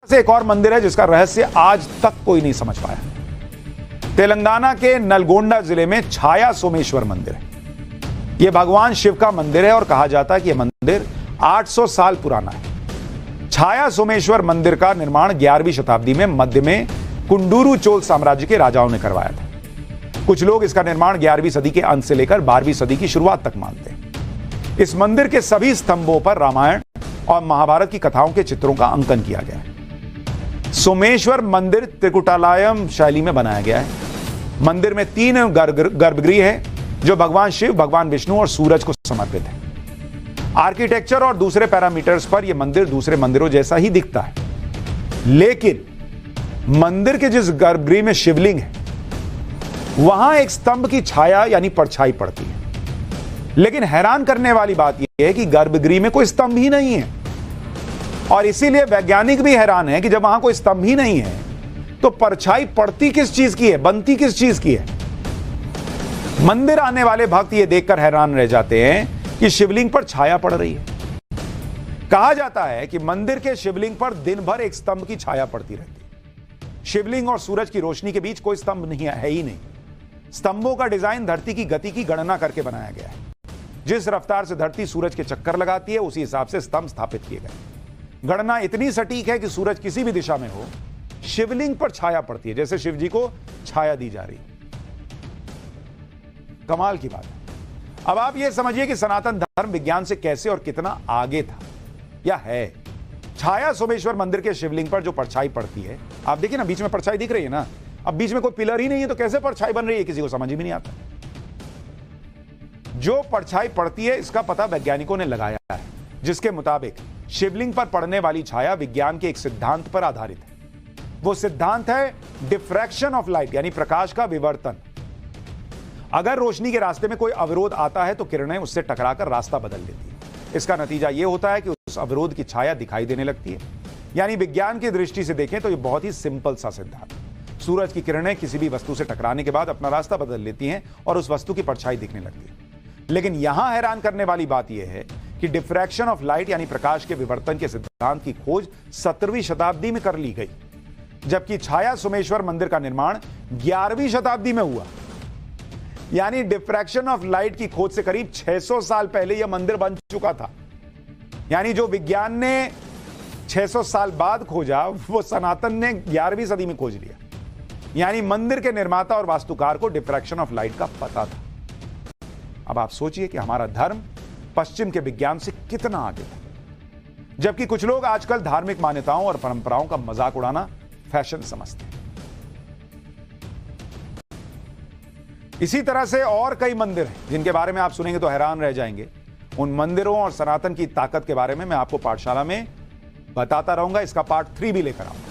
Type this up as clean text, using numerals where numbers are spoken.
से एक और मंदिर है जिसका रहस्य आज तक कोई नहीं समझ पाया। तेलंगाना के नलगोंडा जिले में छाया सोमेश्वर मंदिर है। यह भगवान शिव का मंदिर है और कहा जाता है कि यह मंदिर 800 साल पुराना है। छाया सोमेश्वर मंदिर का निर्माण 11वीं शताब्दी में मध्य में कुंडूरू चोल साम्राज्य के राजाओं ने करवाया था। कुछ लोग इसका निर्माण 11वीं सदी के अंत से लेकर 12वीं सदी की शुरुआत तक मानते हैं। इस मंदिर के सभी स्तंभों पर रामायण और महाभारत की कथाओं के चित्रों का अंकन किया गया है। सोमेश्वर मंदिर त्रिकुटालयम शैली में बनाया गया है। मंदिर में 3 गर्भगृह है जो भगवान शिव, भगवान विष्णु और सूरज को समर्पित है। आर्किटेक्चर और दूसरे पैरामीटर्स पर यह मंदिर दूसरे मंदिरों जैसा ही दिखता है, लेकिन मंदिर के जिस गर्भगृह में शिवलिंग है वहां एक स्तंभ की छाया यानी परछाई पड़ती है। लेकिन हैरान करने वाली बात यह है कि गर्भगृह में कोई स्तंभ ही नहीं है और इसीलिए वैज्ञानिक भी हैरान है कि जब वहां कोई स्तंभ ही नहीं है तो परछाई पड़ती किस चीज की है, बनती किस चीज की है। मंदिर आने वाले भक्त यह देखकर हैरान रह जाते हैं कि शिवलिंग पर छाया पड़ रही है। कहा जाता है कि मंदिर के शिवलिंग पर दिन भर एक स्तंभ की छाया पड़ती रहती है। शिवलिंग और सूरज की रोशनी के बीच कोई स्तंभ नहीं है ही नहीं। स्तंभों का डिजाइन धरती की गति की गणना करके बनाया गया है। जिस रफ्तार से धरती सूरज के चक्कर लगाती है उसी हिसाब से स्तंभ स्थापित किए गए। गणना इतनी सटीक है कि सूरज किसी भी दिशा में हो, शिवलिंग पर छाया पड़ती है, जैसे शिव जी को छाया दी जा रही है। कमाल की बात है। अब आप यह समझिए कि सनातन धर्म विज्ञान से कैसे और कितना आगे था या है। छाया सोमेश्वर मंदिर के शिवलिंग पर जो परछाई पड़ती है, आप देखिए ना, बीच में परछाई दिख रही है ना। अब बीच में कोई पिलर ही नहीं है तो कैसे परछाई बन रही है, किसी को समझ भी नहीं आता। जो परछाई पड़ती है इसका पता वैज्ञानिकों ने लगाया है, जिसके मुताबिक शिवलिंग पर पड़ने वाली छाया विज्ञान के एक सिद्धांत पर आधारित है। वो सिद्धांत है डिफ्रैक्शन ऑफ लाइट, यानी प्रकाश का विवर्तन। अगर रोशनी के रास्ते में कोई अवरोध आता है तो किरणें उससे टकराकर रास्ता बदल लेती है। इसका नतीजा यह होता है कि उस अवरोध की छाया दिखाई देने लगती है। यानी विज्ञान की दृष्टि से देखें तो यह बहुत ही सिंपल सा सिद्धांत है। सूरज की किरणें किसी भी वस्तु से टकराने के बाद अपना रास्ता बदल लेती हैं और उस वस्तु की परछाई दिखने लगती है। लेकिन यहां हैरान करने वाली बात यह है कि डिफ्रैक्शन ऑफ लाइट यानी प्रकाश के विवर्तन के सिद्धांत की खोज 17वीं शताब्दी में कर ली गई, जबकि छाया सोमेश्वर मंदिर का निर्माण 11वीं शताब्दी में हुआ। यानी डिफ्रैक्शन ऑफ लाइट की खोज से करीब 600 साल पहले यह मंदिर बन चुका था। यानी जो विज्ञान ने 600 साल बाद खोजा वो सनातन ने 11वीं सदी में खोज लिया। यानी मंदिर के निर्माता और वास्तुकार को डिफ्रैक्शन ऑफ लाइट का पता था। अब आप सोचिए कि हमारा धर्म पश्चिम के विज्ञान से कितना आगे था, जबकि कुछ लोग आजकल धार्मिक मान्यताओं और परंपराओं का मजाक उड़ाना फैशन समझते हैं। इसी तरह से और कई मंदिर हैं जिनके बारे में आप सुनेंगे तो हैरान रह जाएंगे। उन मंदिरों और सनातन की ताकत के बारे में मैं आपको पाठशाला में बताता रहूंगा। इसका पार्ट 3 भी लेकर आऊंगा।